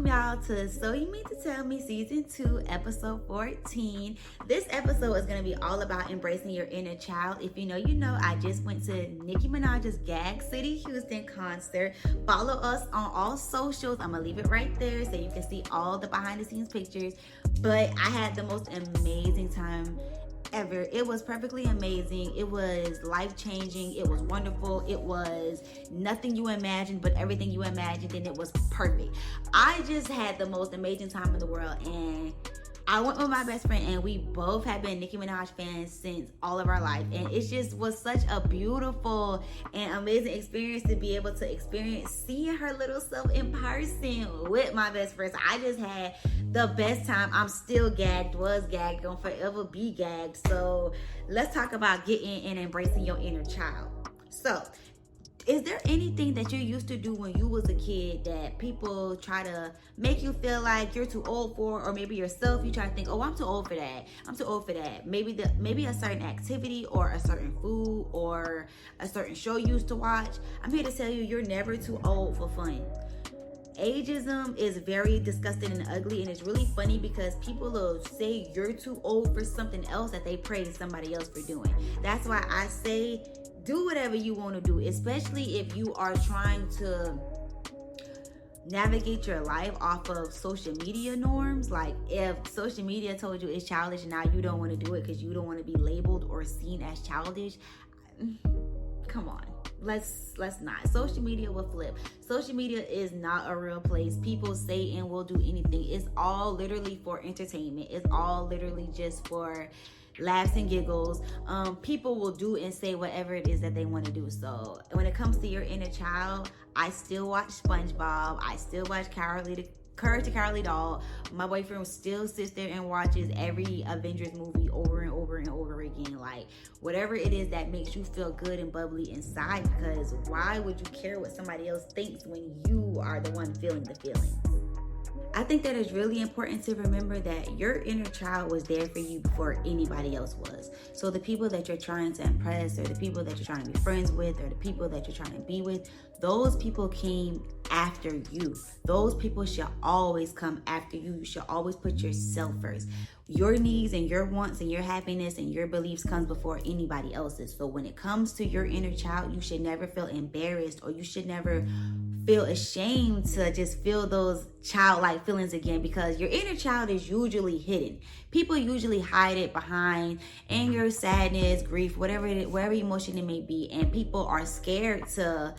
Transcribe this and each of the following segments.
welcome y'all to So You Mean to Tell Me Season 2, Episode 14. This episode is going to be all about embracing your inner child. If you know, you know. I just went to Nicki Minaj's Gag City, Houston concert. Follow us on all socials. I'm going to leave it right there so you can see all the behind the scenes pictures. But I had the most amazing time ever. It was perfectly amazing. It was life-changing. It was wonderful. It was nothing you imagined, but everything you imagined, and it was perfect. I just had the most amazing time in the world, and I went with my best friend, and we both have been Nicki Minaj fans since all of our life, and it just was such a beautiful and amazing experience to be able to experience seeing her little self in person with my best friend. So I just had the best time. I'm still gagged, was gagged, gonna forever be gagged. So let's talk about getting and embracing your inner child. So is there anything that you used to do when you was a kid that people try to make you feel like you're too old for, or maybe yourself, you try to think, oh, I'm too old for that. I'm too old for that. Maybe a certain activity or a certain food or a certain show you used to watch. I'm here to tell you, you're never too old for fun. Ageism is very disgusting and ugly, and it's really funny because people will say you're too old for something else that they praise somebody else for doing. That's why I say do whatever you want to do, especially if you are trying to navigate your life off of social media norms. Like if social media told you it's childish and now you don't want to do it because you don't want to be labeled or seen as childish, come on. Let's not. Social media will flip. Social media is not a real place. People say and will do anything. It's all literally for entertainment. It's all literally just for laughs and giggles. People will do and say whatever it is that they want to do. So when it comes to your inner child, I still watch SpongeBob. I still watch Courage the Cowardly Dog. My boyfriend still sits there and watches every Avengers movie over and over and over again. Like whatever it is that makes you feel good and bubbly inside, because why would you care what somebody else thinks when you are the one feeling the feelings? I think that it's really important to remember that your inner child was there for you before anybody else was. So the people that you're trying to impress, or the people that you're trying to be friends with, or the people that you're trying to be with, those people came after you. Those people should always come after you. You should always put yourself first. Your needs and your wants and your happiness and your beliefs comes before anybody else's. So when it comes to your inner child, you should never feel embarrassed, or you should never feel ashamed to just feel those childlike feelings again, because your inner child is usually hidden. People usually hide it behind anger, sadness, grief, whatever emotion it may be, and people are scared to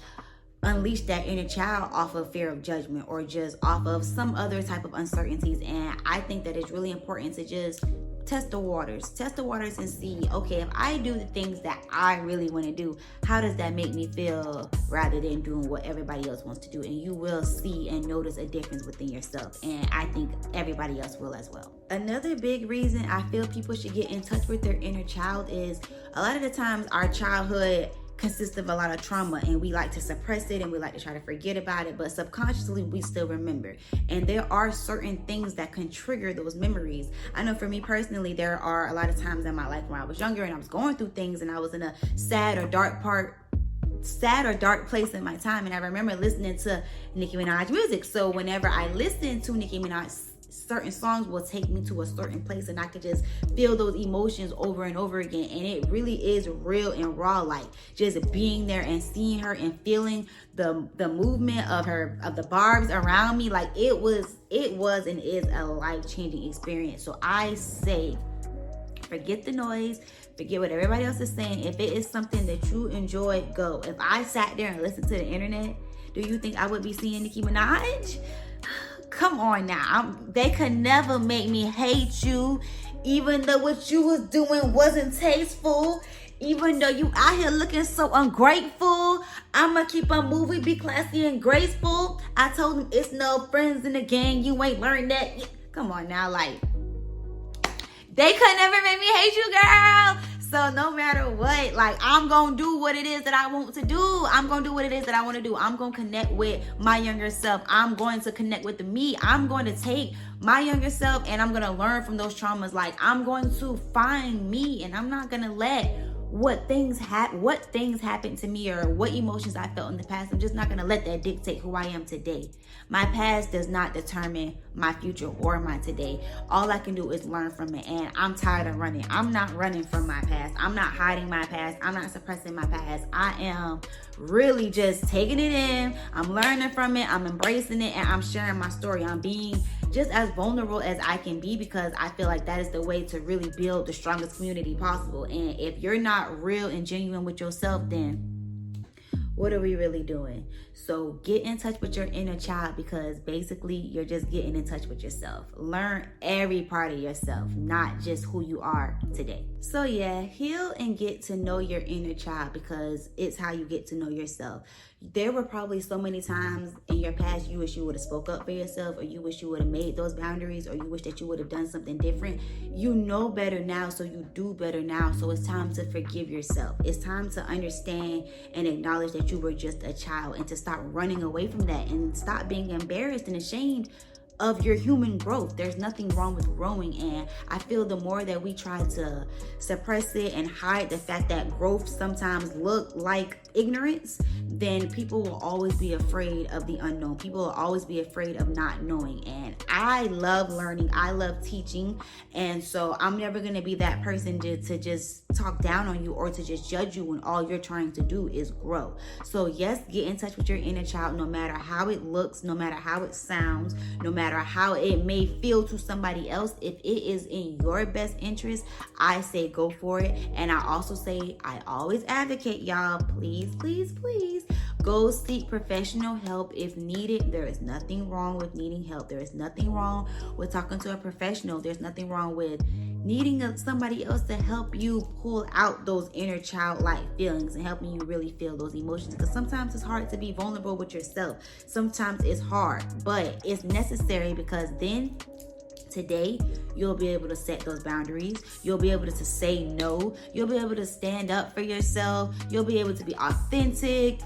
unleash that inner child off of fear of judgment or just off of some other type of uncertainties. And I think that it's really important to just test the waters and see, okay, if I do the things that I really want to do, how does that make me feel, rather than doing what everybody else wants to do? And you will see and notice a difference within yourself, and I think everybody else will as well. Another big reason I feel people should get in touch with their inner child is a lot of the times our childhood consists of a lot of trauma, and we like to suppress it and we like to try to forget about it, but subconsciously we still remember. And there are certain things that can trigger those memories. I know for me personally, there are a lot of times in my life when I was younger and I was going through things and I was in a sad or dark place in my time, and I remember listening to Nicki Minaj music. So whenever I listen to Nicki Minaj, certain songs will take me to a certain place, and I could just feel those emotions over and over again. And it really is real and raw, like just being there and seeing her and feeling the movement of the barbs around me. Like it was and is a life-changing experience. So I say, forget the noise, forget what everybody else is saying. If it is something that you enjoy, go. If I sat there and listened to the internet, do you think I would be seeing Nicki Minaj? Come on now. They could never make me hate you, even though what you was doing wasn't tasteful, even though you out here looking so ungrateful. I'ma keep on moving, be classy and graceful. I told him it's no friends in the gang, you ain't learned that. Come on now, like, they could never make me hate you, girl. So no matter what, like, I'm gonna do what it is that I want to do. I'm gonna do what it is that I want to do. I'm gonna connect with my younger self. I'm going to connect with me. I'm going to take my younger self and I'm gonna learn from those traumas. Like, I'm going to find me, and I'm not gonna let what things happened to me or what emotions I felt in the past. I'm just not gonna let that dictate who I am today. My past does not determine my future or my today. All I can do is learn from it, and I'm tired of running. I'm not running from my past. I'm not hiding my past. I'm not suppressing my past. I am really just taking it in. I'm learning from it. I'm embracing it, and I'm sharing my story. I'm being just as vulnerable as I can be, because I feel like that is the way to really build the strongest community possible. And if you're not real and genuine with yourself, then what are we really doing? So get in touch with your inner child, because basically you're just getting in touch with yourself. Learn every part of yourself, not just who you are today. So yeah, heal and get to know your inner child, because it's how you get to know yourself. There were probably so many times in your past you wish you would have spoke up for yourself, or you wish you would have made those boundaries, or you wish that you would have done something different. You know better now, so you do better now. So it's time to forgive yourself. It's time to understand and acknowledge that you were just a child, and to stop running away from that, and stop being embarrassed and ashamed of your human growth. There's nothing wrong with growing, and I feel the more that we try to suppress it and hide the fact that growth sometimes look like ignorance, then people will always be afraid of the unknown. People will always be afraid of not knowing. And I love learning. I love teaching. And so I'm never going to be that person to just talk down on you or to just judge you when all you're trying to do is grow. So yes, get in touch with your inner child, no matter how it looks, no matter how it sounds, no matter how it may feel to somebody else. If it is in your best interest, I say go for it. And I also say, I always advocate, y'all, please, please, please go seek professional help if needed. There is nothing wrong with needing help. There is nothing wrong with talking to a professional. There's nothing wrong with needing somebody else to help you pull out those inner childlike feelings and helping you really feel those emotions, because sometimes it's hard to be vulnerable with yourself. Sometimes it's hard, but it's necessary, because then today you'll be able to set those boundaries. You'll be able to say no. You'll be able to stand up for yourself. You'll be able to be authentic,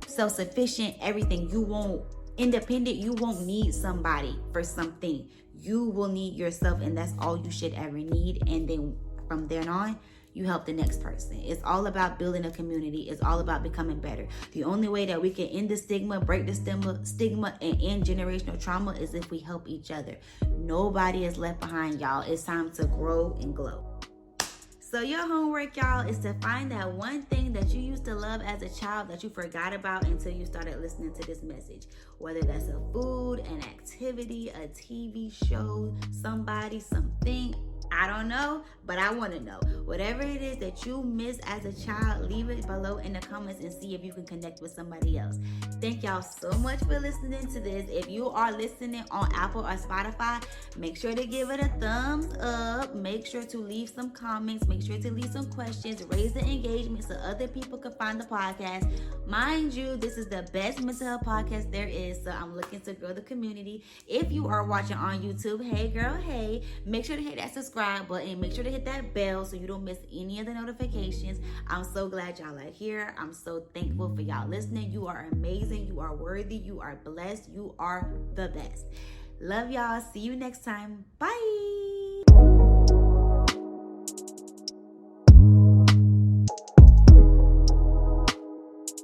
self-sufficient, everything. You won't independent. You won't need somebody for something. You will need yourself, and that's all you should ever need. And then from then on, you help the next person. It's all about building a community. It's all about becoming better. The only way that we can end the stigma, break the stigma, and end generational trauma is if we help each other. Nobody is left behind, y'all. It's time to grow and glow. So your homework, y'all, is to find that one thing that you used to love as a child that you forgot about until you started listening to this message. Whether that's a food, an activity, a TV show, somebody, something, I don't know, but I want to know. Whatever it is that you miss as a child, leave it below in the comments and see if you can connect with somebody else. Thank y'all so much for listening to this. If you are listening on Apple or Spotify, make sure to give it a thumbs up. Make sure to leave some comments. Make sure to leave some questions. Raise the engagement so other people can find the podcast. Mind you, this is the best mental health podcast there is, so I'm looking to grow the community. If you are watching on YouTube, hey girl, hey, make sure to hit that subscribe button. Make sure to hit that bell so you don't miss any of the notifications. I'm so glad y'all are here. I'm so thankful for y'all listening. You are amazing. You are worthy. You are blessed. You are the best. Love y'all. See you next time. Bye.